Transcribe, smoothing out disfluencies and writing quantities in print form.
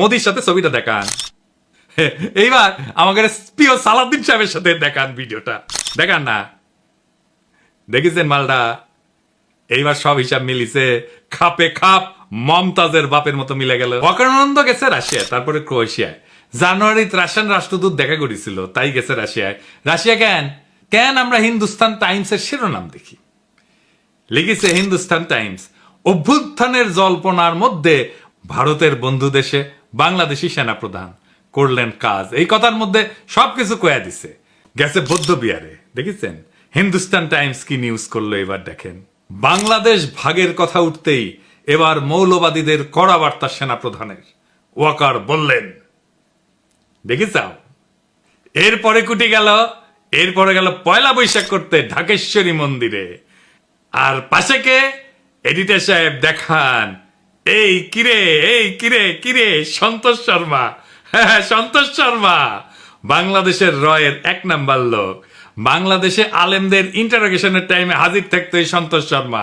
মোদির সাথে ছবিটা দেখান। এইবার আমাকে প্রিয় সালাউদ্দিন সাহেবের সাথে দেখান ভিডিওটা, দেখান না। দেখেছেন মালটা? এইবার সব হিসাব মিলিছে, খাপে খাপ মমতাজের বাপের মতো মিলে গেল। অকারানন্দ গেছে রাশিয়া, তারপরে ক্রোয়েশিয়ায়। জানুয়ারিতে রাশিয়ান রাষ্ট্রদূত দেখা করেছিল, তাই গেছে রাশিয়ায়। রাশিয়া কেন কেন আমরা হিন্দুস্তান টাইমসের শিরোনাম দেখি, লিখেছে হিন্দুস্তান টাইমস, অভ্যুত্থানের জল্পনার মধ্যে ভারতের বন্ধু দেশে বাংলাদেশি সেনাপ্রধান করলেন কাজ। এই কথার মধ্যে সবকিছু কয়া দিছে। গেছে বৌদ্ধ বিহারে, দেখেছেন? হিন্দুস্তান টাইমস কি নিউজ করলো এবার দেখেন। বাংলাদেশ ভাগের কথা উঠতেই এবার মৌলবাদীদের কড়া বার্তা সেনাপ্রধানের। ওয়াকার বললেন, দেখেছাও? এরপরে কুটি গেল, এরপরে গেল পয়লা বৈশাখ করতে ঢাকেশ্বরী মন্দিরে। আর পাশে কে? এডিটর সাহেব দেখান। এই কিরে, এই কিরে কিরে, সন্তোষ শর্মা। হ্যাঁ, সন্তোষ শর্মা বাংলাদেশের রয়ের 1 নাম্বার লোক। বাংলাদেশে আলেমদের ইন্টারোগেশনের টাইমে হাজির থাকতো এই সন্তোষ শর্মা।